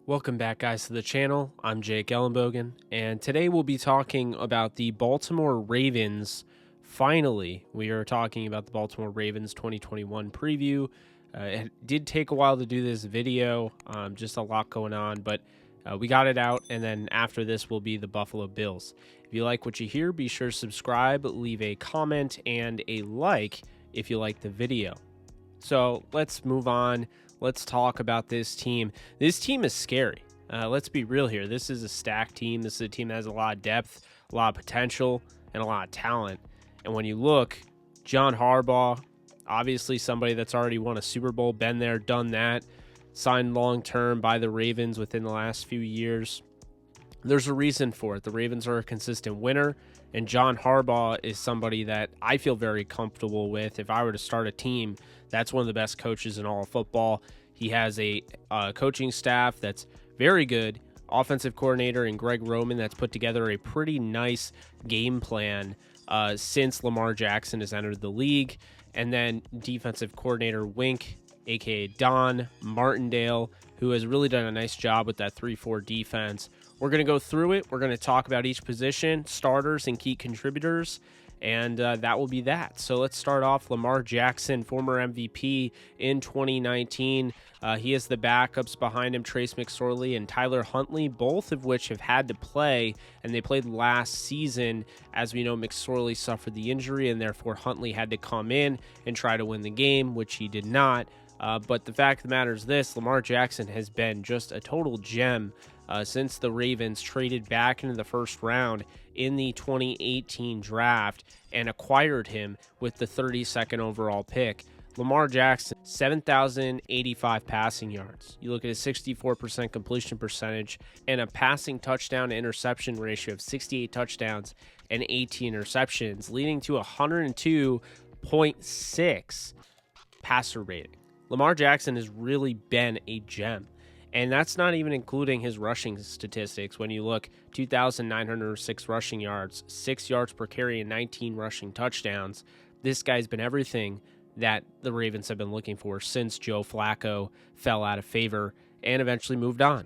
Welcome back, guys, to the channel. I'm Jake ELLENBOGEN, and today we'll be talking about the Baltimore Ravens. Finally, we are talking about the Baltimore Ravens 2021 preview. It did take a while to do this video, just a lot going on, but we got it out, and then after this will be the Buffalo Bills. If you like what you hear, be sure to subscribe, leave a comment, and a like if you like the video. So let's move on. Let's talk about this team. This team is scary. Let's be real here. This is a stacked team. This is a team that has a lot of depth, a lot of potential, and a lot of talent. And when you look, John Harbaugh, obviously somebody that's already won a Super Bowl, been there, done that, signed long-term by the Ravens within the last few years. There's a reason for it. The Ravens are a consistent winner, and John Harbaugh is somebody that I feel very comfortable with. If I were to start a team, that's one of the best coaches in all of football. He has a coaching staff that's very good, offensive coordinator in Greg Roman that's put together a pretty nice game plan since Lamar Jackson has entered the league, and then defensive coordinator Wink, aka Don Martindale, who has really done a nice job with that 3-4 defense. We're going to go through it. We're going to talk about each position, starters, and key contributors, and that will be that. So let's start off. Lamar Jackson, former MVP in 2019. He has the backups behind him, Trace McSorley and Tyler Huntley, both of which have had to play, and they played last season. As we know, McSorley suffered the injury, and therefore Huntley had to come in and try to win the game, which he did not. But the fact of the matter is this: Lamar Jackson has been just a total gem since the Ravens traded back into the first round in the 2018 draft and acquired him with the 32nd overall pick. Lamar Jackson, 7,085 passing yards. You look at his 64% completion percentage and a passing touchdown to interception ratio of 68 touchdowns and 18 interceptions, leading to 102.6 passer rating. Lamar Jackson has really been a gem. And that's not even including his rushing statistics. When you look, 2,906 rushing yards, 6 yards per carry, and 19 rushing touchdowns. This guy's been everything that the Ravens have been looking for since Joe Flacco fell out of favor and eventually moved on.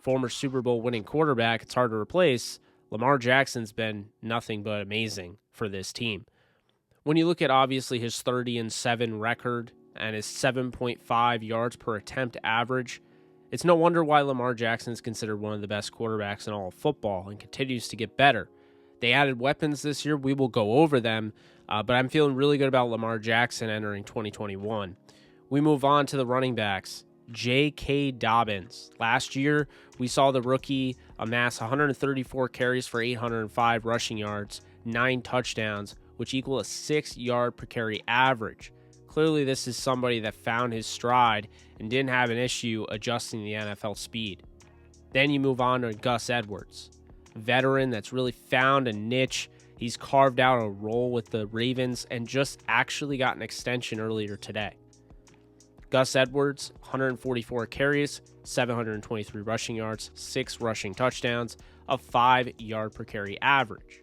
Former Super Bowl winning quarterback, it's hard to replace. Lamar Jackson's been nothing but amazing for this team. When you look at obviously his 30-7 record and his 7.5 yards per attempt average, it's no wonder why Lamar Jackson is considered one of the best quarterbacks in all of football and continues to get better. They added weapons this year. We will go over them, but I'm feeling really good about Lamar Jackson entering 2021. We move on to the running backs. J.K. Dobbins. Last year, we saw the rookie amass 134 carries for 805 rushing yards, 9 touchdowns, which equal a 6-yard per carry average. Clearly, this is somebody that found his stride and didn't have an issue adjusting the NFL speed. Then you move on to Gus Edwards, a veteran that's really found a niche. He's carved out a role with the Ravens and just actually got an extension earlier today. Gus Edwards, 144 carries, 723 rushing yards, 6 rushing touchdowns, a 5-yard per carry average.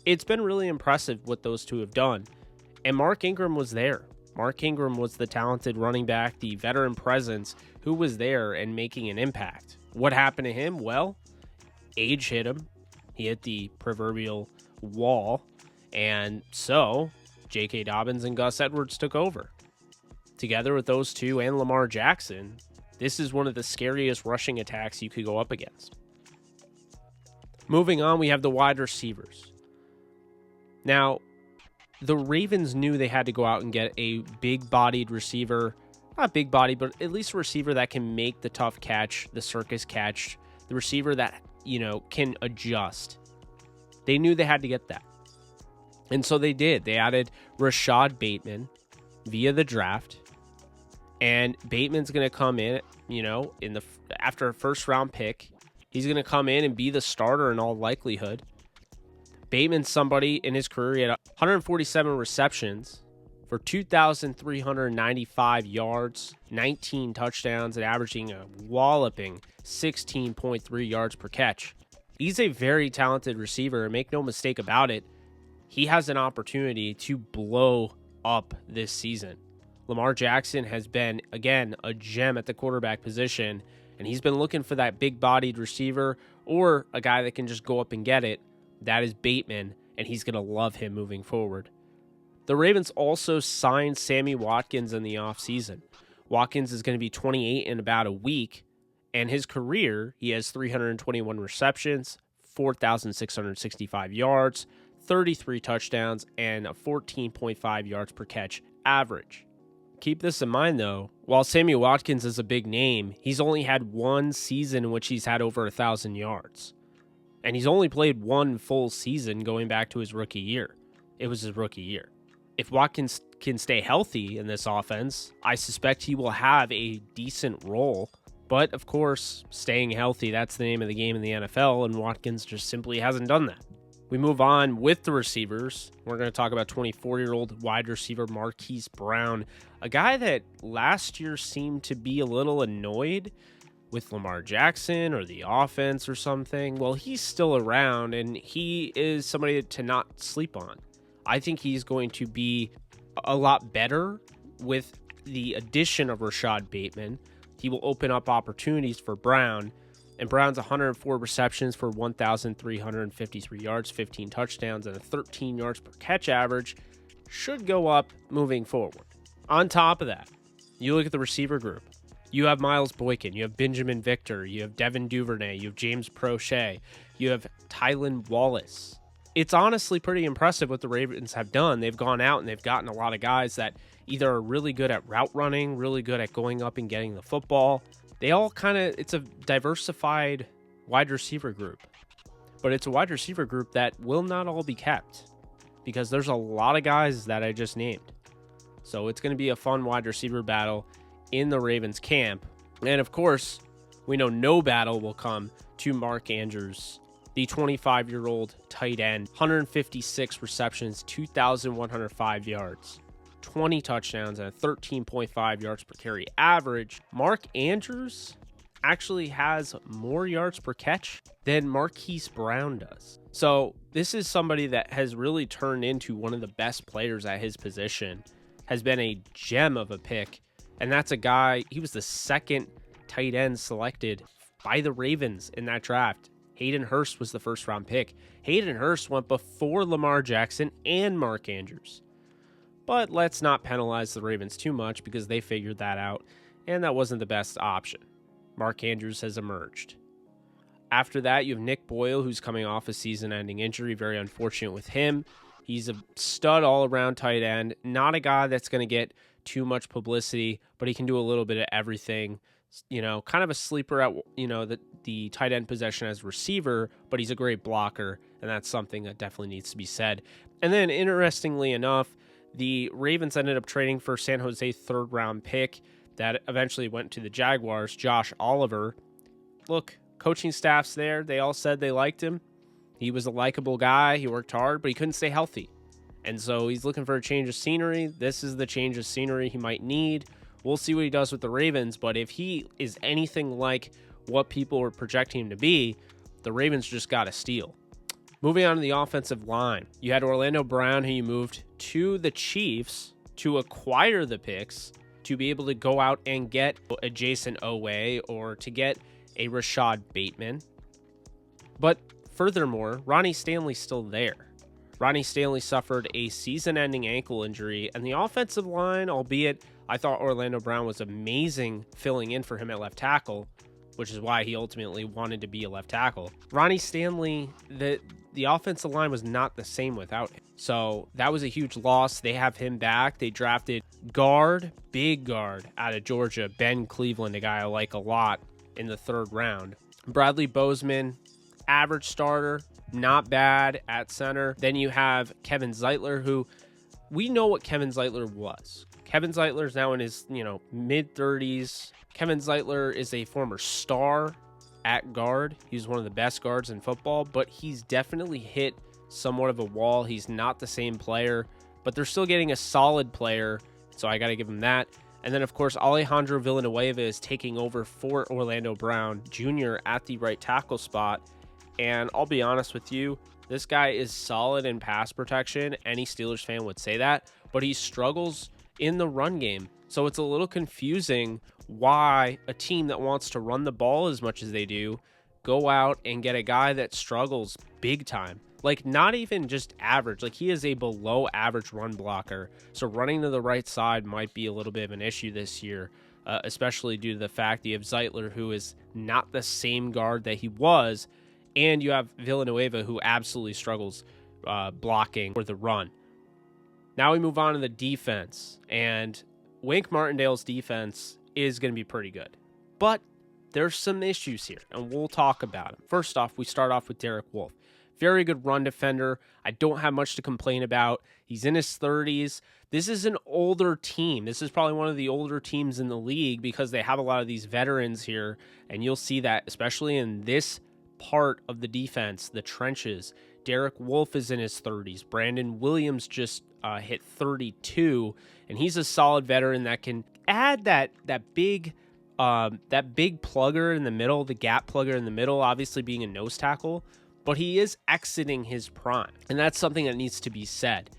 It's been really impressive what those two have done. And Mark Ingram was there. Mark Ingram was the talented running back, the veteran presence who was there and making an impact. What happened to him? Well, age hit him. He hit the proverbial wall. And so J.K. Dobbins and Gus Edwards took over. Together with those two and Lamar Jackson, this is one of the scariest rushing attacks you could go up against. Moving on, we have the wide receivers. Now, the Ravens knew they had to go out and get a big-bodied receiver. Not big-bodied, but at least a receiver that can make the tough catch, the circus catch, the receiver that, can adjust. They knew they had to get that. And so they did. They added Rashad Bateman via the draft. And Bateman's going to come in, after a first-round pick. He's going to come in and be the starter in all likelihood. Bateman's somebody in his career, he had 147 receptions for 2,395 yards, 19 touchdowns, and averaging a walloping 16.3 yards per catch. He's a very talented receiver, and make no mistake about it, he has an opportunity to blow up this season. Lamar Jackson has been, again, a gem at the quarterback position, and he's been looking for that big-bodied receiver or a guy that can just go up and get it. That is Bateman, and he's going to love him moving forward. The Ravens also signed Sammy Watkins in the offseason. Watkins is going to be 28 in about a week, and his career, he has 321 receptions, 4,665 yards, 33 touchdowns, and a 14.5 yards per catch average. Keep this in mind, though. While Sammy Watkins is a big name, he's only had one season in which he's had over 1,000 yards. And he's only played one full season going back to his rookie year. It was his rookie year. If Watkins can stay healthy in this offense, I suspect he will have a decent role. But, of course, staying healthy, that's the name of the game in the NFL, and Watkins just simply hasn't done that. We move on with the receivers. We're going to talk about 24-year-old wide receiver Marquise Brown, a guy that last year seemed to be a little annoyed with Lamar Jackson or the offense or something. Well, he's still around, and he is somebody to not sleep on. I think he's going to be a lot better with the addition of Rashad Bateman. He will open up opportunities for Brown. And Brown's 104 receptions for 1,353 yards, 15 touchdowns, and a 13 yards per catch average should go up moving forward. On top of that, you look at the receiver group. You have Miles Boykin, you have Benjamin Victor, you have Devin Duvernay, you have James Prochet, you have Tylan Wallace. It's honestly pretty impressive what the Ravens have done. They've gone out and they've gotten a lot of guys that either are really good at route running, really good at going up and getting the football. They all it's a diversified wide receiver group, but it's a wide receiver group that will not all be kept because there's a lot of guys that I just named. So it's going to be a fun wide receiver battle in the Ravens camp. And of course, we know no battle will come to Mark Andrews, the 25-year-old tight end, 156 receptions, 2,105 yards. 20 touchdowns and a 13.5 yards per carry average. Mark Andrews actually has more yards per catch than Marquise Brown does. So this is somebody that has really turned into one of the best players at his position, has been a gem of a pick. And that's a guy, he was the second tight end selected by the Ravens in that draft. Hayden Hurst was the first round pick. Hayden Hurst went before Lamar Jackson and Mark Andrews. But let's not penalize the Ravens too much because they figured that out, and that wasn't the best option. Mark Andrews has emerged. After that, you have Nick Boyle, who's coming off a season-ending injury. Very unfortunate with him. He's a stud all-around tight end. Not a guy that's going to get too much publicity, but he can do a little bit of everything. You know, kind of a sleeper at, the tight end possession as receiver, but he's a great blocker, and that's something that definitely needs to be said. And then, interestingly enough, the Ravens ended up trading for San Jose third-round pick that eventually went to the Jaguars, Josh Oliver. Look, coaching staff's there. They all said they liked him. He was a likable guy. He worked hard, but he couldn't stay healthy. And so he's looking for a change of scenery. This is the change of scenery he might need. We'll see what he does with the Ravens, but if he is anything like what people were projecting him to be, the Ravens just got to steal. Moving on to the offensive line, you had Orlando Brown, who you moved to the Chiefs to acquire the picks to be able to go out and get a Jason Owe or to get a Rashad Bateman. But furthermore, Ronnie Stanley's still there. Ronnie Stanley suffered a season-ending ankle injury, and the offensive line, albeit I thought Orlando Brown was amazing filling in for him at left tackle, which is why he ultimately wanted to be a left tackle. Ronnie Stanley, the offensive line was not the same without him. So that was a huge loss. They have him back. They drafted big guard out of Georgia, Ben Cleveland, a guy I like a lot, in the third round. Bradley Bozeman, average starter, not bad at center. Then you have Kevin Zeitler, who we know what Kevin Zeitler was. Kevin Zeitler is now in his, mid-30s. Kevin Zeitler is a former star at guard. He's one of the best guards in football, but he's definitely hit somewhat of a wall. He's not the same player, but they're still getting a solid player, so I got to give him that. And then, of course, Alejandro Villanueva is taking over for Orlando Brown Jr. at the right tackle spot. And I'll be honest with you, this guy is solid in pass protection. Any Steelers fan would say that, but he struggles in the run game. So it's a little confusing why a team that wants to run the ball as much as they do go out and get a guy that struggles big time. Like, not even just average. Like, he is a below average run blocker. So running to the right side might be a little bit of an issue this year, especially due to the fact that you have Zeitler, who is not the same guard that he was, and you have Villanueva, who absolutely struggles blocking for the run. Now we move on to the defense, and Wink Martindale's defense is going to be pretty good. But there's some issues here, and we'll talk about them. First off, we start off with Derek Wolfe. Very good run defender. I don't have much to complain about. He's in his 30s. This is an older team. This is probably one of the older teams in the league because they have a lot of these veterans here, and you'll see that especially in this part of the defense, the trenches. Derek Wolfe is in his 30s. Brandon Williams just hit 32, and he's a solid veteran that can add that big plugger in the middle, the gap plugger in the middle, obviously being a nose tackle. But he is exiting his prime, and that's something that needs to be said.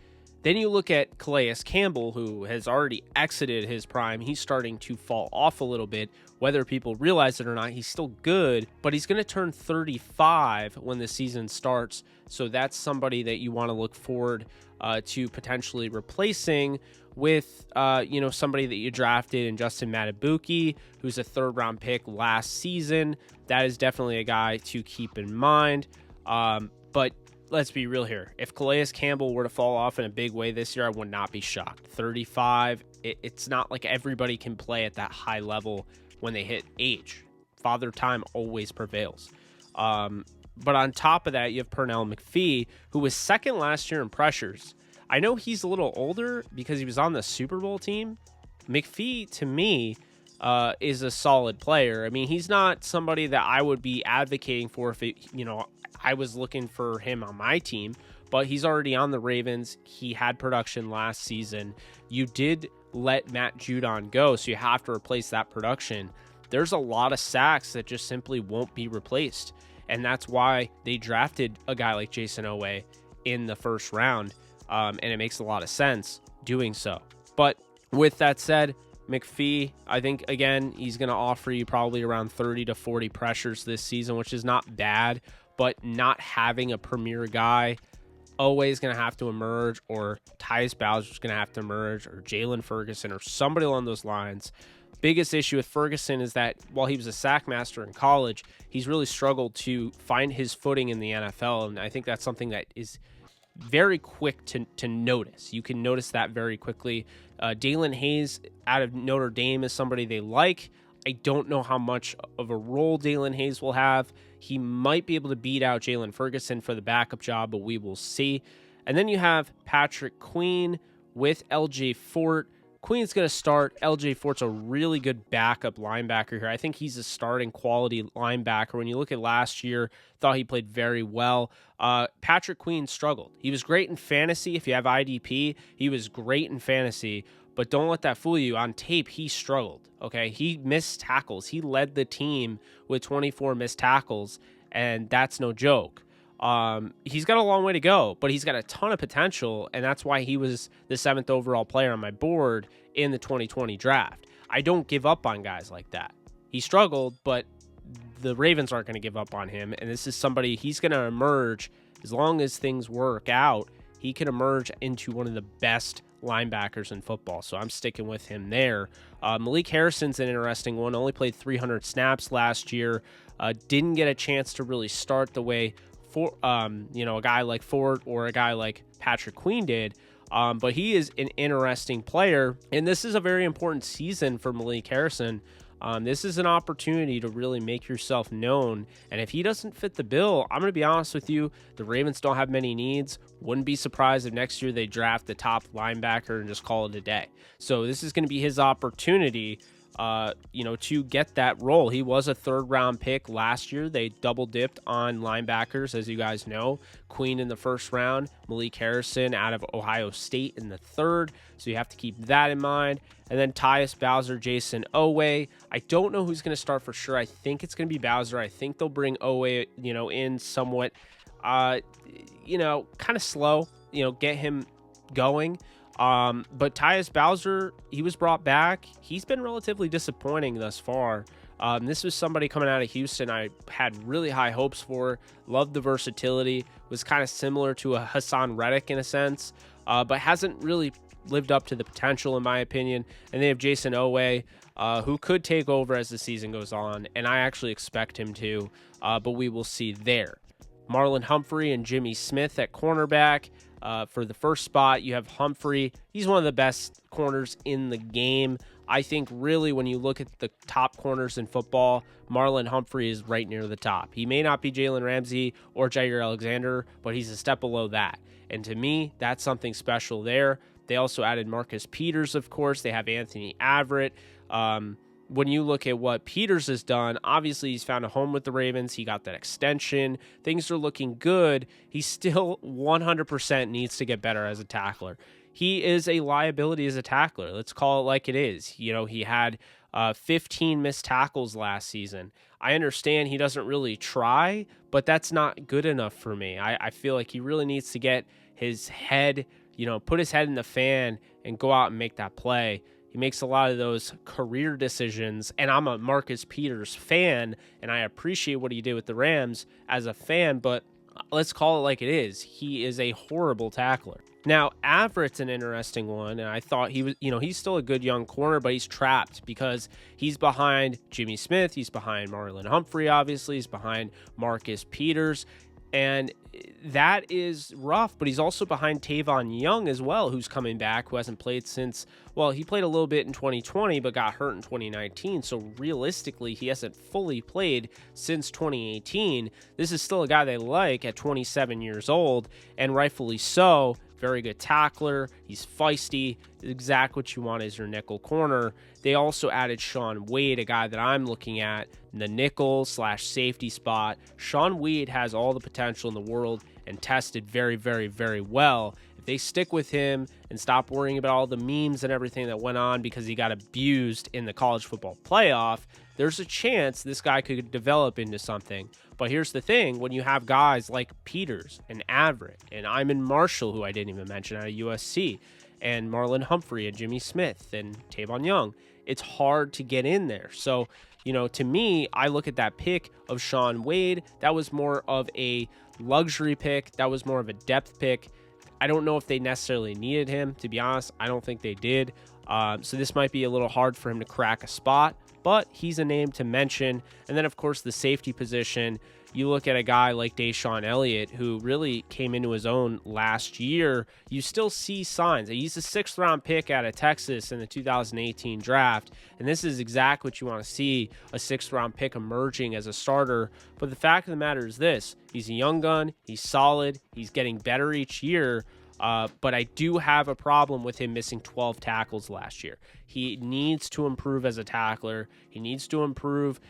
Then you look at Calais Campbell, who has already exited his prime. He's starting to fall off a little bit. Whether people realize it or not, he's still good, but he's going to turn 35 when the season starts. So that's somebody that you want to look forward to potentially replacing with, somebody that you drafted in Justin Matabuki, who's a third-round pick last season. That is definitely a guy to keep in mind. But let's be real here. If Calais Campbell were to fall off in a big way this year, I would not be shocked. 35, it's not like everybody can play at that high level when they hit age. Father time always prevails. But on top of that, you have Pernell McPhee, who was second last year in pressures. I know he's a little older because he was on the Super Bowl team. McPhee, to me, is a solid player. I mean, he's not somebody that I would be advocating for if I was looking for him on my team, but he's already on the Ravens. He had production last season. You did let Matt Judon go, so you have to replace that production. There's a lot of sacks that just simply won't be replaced, and that's why they drafted a guy like Jason Owe in the first round, and it makes a lot of sense doing so. But with that said, McPhee, I think, again, he's going to offer you probably around 30 to 40 pressures this season, which is not bad. But not having a premier guy, always going to have to emerge, or Tyus Bowser is going to have to emerge, or Jalen Ferguson, or somebody along those lines. Biggest issue with Ferguson is that while he was a sack master in college, he's really struggled to find his footing in the NFL, and I think that's something that is very quick to notice. You can notice that very quickly. Dalen Hayes out of Notre Dame is somebody they like. I don't know how much of a role Dalen Hayes will have. He might be able to beat out Jalen Ferguson for the backup job, but we will see. And then you have Patrick Queen with LJ Fort. Queen's going to start. LJ Fort's a really good backup linebacker here. I think he's a starting quality linebacker. When you look at last year, thought he played very well. Patrick Queen struggled. He was great in fantasy. If you have IDP, he was great in fantasy. But don't let that fool you. On tape, he struggled, okay? He missed tackles. He led the team with 24 missed tackles, and that's no joke. He's got a long way to go, but he's got a ton of potential, and that's why he was the 7th overall player on my board in the 2020 draft. I don't give up on guys like that. He struggled, but the Ravens aren't going to give up on him, and this is somebody, he's going to emerge. As long as things work out, he can emerge into one of the best linebackers in football, so I'm sticking with him there. Malik Harrison's an interesting one. Only played 300 snaps last year. Didn't get a chance to really start the way for a guy like Ford or a guy like Patrick Queen did. But he is an interesting player, and this is a very important season for Malik Harrison. This is an opportunity to really make yourself known, and if he doesn't fit the bill, I'm going to be honest with you, the Ravens don't have many needs. Wouldn't be surprised if next year they draft the top linebacker and just call it a day. So this is going to be his opportunity to get that role. He was a 3rd-round pick last year. They double-dipped on linebackers, as you guys know. Queen in the 1st round, Malik Harrison out of Ohio State in the 3rd, so you have to keep that in mind. And then Tyus Bowser, Jason Owe. I don't know who's going to start for sure. I think it's going to be Bowser. I think they'll bring Owe, in somewhat, kind of slow, get him going. But Tyus Bowser, he was brought back. He's been relatively disappointing thus far. This was somebody coming out of Houston I had really high hopes for. Loved the versatility. Was kind of similar to a Hassan Reddick in a sense, but hasn't really lived up to the potential in my opinion. And they have Jason Owe, who could take over as the season goes on, and I actually expect him to, but we will see there. Marlon Humphrey and Jimmy Smith at cornerback. For the first spot, you have Humphrey. He's one of the best corners in the game. I think really when you look at the top corners in football, Marlon Humphrey is right near the top. He may not be Jalen Ramsey or Jair Alexander, but he's a step below that. And to me, that's something special there. They also added Marcus Peters, of course. They have Anthony Averett. When you look at what Peters has done, obviously he's found a home with the Ravens. He got that extension. Things are looking good. He still 100% needs to get better as a tackler. He is a liability as a tackler. Let's call it like it is. You know, he had 15 missed tackles last season. I understand he doesn't really try, but that's not good enough for me. I feel like he really needs to get his head, put his head in the fan and go out and make that play. He makes a lot of those career decisions, and I'm a Marcus Peters fan, and I appreciate what he did with the Rams as a fan, but let's call it like it is. He is a horrible tackler. Now, Averett's an interesting one, and I thought he was, he's still a good young corner, but he's trapped because he's behind Jimmy Smith, he's behind Marlon Humphrey, obviously, he's behind Marcus Peters, and that is rough, but he's also behind Tavon Young as well, who's coming back, who hasn't played since, well, he played a little bit in 2020, but got hurt in 2019, so realistically, he hasn't fully played since 2018. This is still a guy they like at 27 years old, and rightfully so. Very good tackler. He's feisty. Exactly what you want as your nickel corner. They also added Sean Wade, a guy that I'm looking at in the nickel/safety spot. Sean Wade has all the potential in the world and tested very, very, very well. If they stick with him and stop worrying about all the memes and everything that went on because he got abused in the college football playoff, there's a chance this guy could develop into something. But here's the thing, when you have guys like Peters and Averett and Iman Marshall, who I didn't even mention out of USC, and Marlon Humphrey and Jimmy Smith and Tavon Young, it's hard to get in there. So, to me, I look at that pick of Sean Wade. That was more of a luxury pick. That was more of a depth pick. I don't know if they necessarily needed him. To be honest, I don't think they did. So this might be a little hard for him to crack a spot, but he's a name to mention. And then, of course, the safety position. You look at a guy like Deshaun Elliott, who really came into his own last year. You still see signs. He's a 6th-round pick out of Texas in the 2018 draft, and this is exactly what you want to see, a 6th-round pick emerging as a starter. But the fact of the matter is this. He's a young gun. He's solid. He's getting better each year. But I do have a problem with him missing 12 tackles last year. He needs to improve as a tackler. He needs to improve,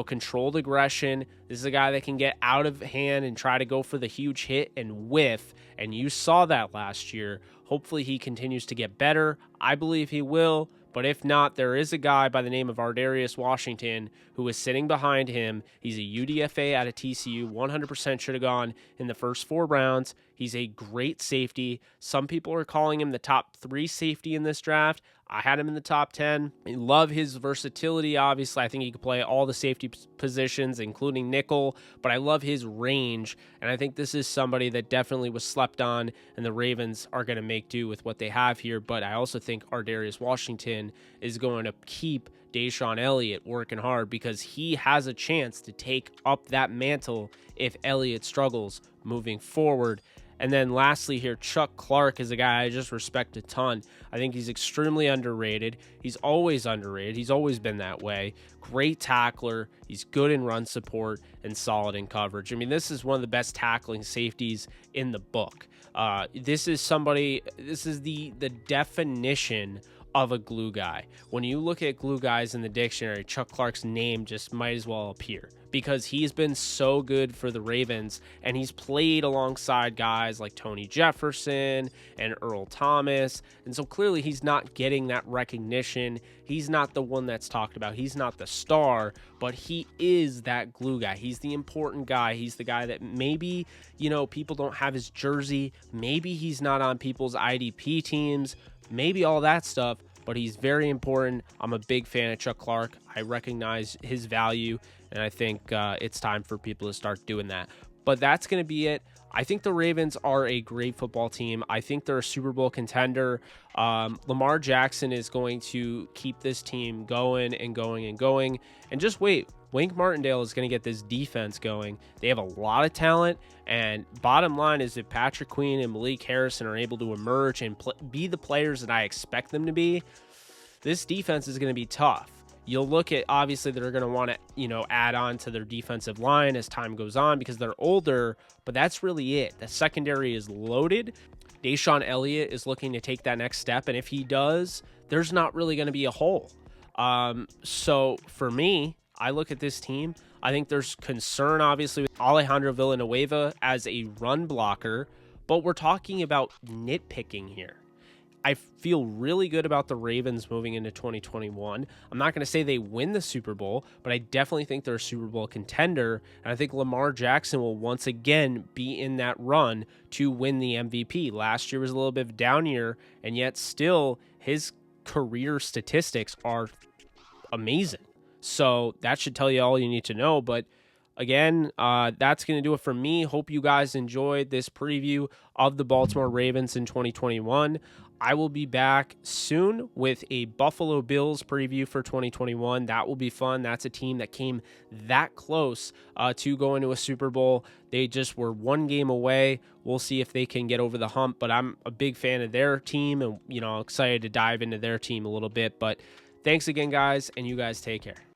controlled aggression. This is a guy that can get out of hand and try to go for the huge hit and whiff. And you saw that last year. Hopefully he continues to get better. I believe he will. But if not, there is a guy by the name of Ardarius Washington who is sitting behind him. He's a UDFA out of TCU, 100% should have gone in the first 4 rounds. He's a great safety. Some people are calling him the top 3 safety in this draft. I had him in the top 10. I love his versatility, obviously. I think he could play all the safety positions, including nickel, but I love his range, and I think this is somebody that definitely was slept on, and the Ravens are going to make do with what they have here, but I also think Ardarius Washington is going to keep Deshaun Elliott working hard because he has a chance to take up that mantle if Elliott struggles moving forward. And then lastly here, Chuck Clark is a guy I just respect a ton. I think he's extremely underrated. He's always underrated. He's always been that way. Great tackler. He's good in run support and solid in coverage. I mean, this is one of the best tackling safeties in the book. This is the definition of a glue guy. When you look at glue guys in the dictionary, Chuck Clark's name just might as well appear because he's been so good for the Ravens, and he's played alongside guys like Tony Jefferson and Earl Thomas, and so clearly he's not getting that recognition. He's not the one that's talked about. He's not the star, but he is that glue guy. He's the important guy. He's the guy that maybe, you know, people don't have his jersey. Maybe he's not on people's IDP teams, maybe all that stuff, but he's very important. I'm a big fan of Chuck Clark. I recognize his value, and I think it's time for people to start doing that. But that's going to be it. I think the Ravens are a great football team. I think they're a Super Bowl contender. Lamar Jackson is going to keep this team going and going and going. And just wait, Wink Martindale is going to get this defense going. They have a lot of talent. And bottom line is, if Patrick Queen and Malik Harrison are able to emerge and be the players that I expect them to be, this defense is going to be tough. You'll look at, obviously, they're going to want to, you know, add on to their defensive line as time goes on because they're older, but that's really it. The secondary is loaded. Deshaun Elliott is looking to take that next step, and if he does, there's not really going to be a hole. So for me, I look at this team. I think there's concern, obviously, with Alejandro Villanueva as a run blocker, but we're talking about nitpicking here. I feel really good about the Ravens moving into 2021. I'm not going to say they win the Super Bowl, but I definitely think they're a Super Bowl contender. And I think Lamar Jackson will once again be in that run to win the MVP. Last year was a little bit of a down year, and yet still his career statistics are amazing. So that should tell you all you need to know. But again, that's going to do it for me. Hope you guys enjoyed this preview of the Baltimore Ravens in 2021. I will be back soon with a Buffalo Bills preview for 2021. That will be fun. That's a team that came that close to going to a Super Bowl. They just were one game away. We'll see if they can get over the hump, but I'm a big fan of their team, and, you know, excited to dive into their team a little bit. But thanks again, guys, and you guys take care.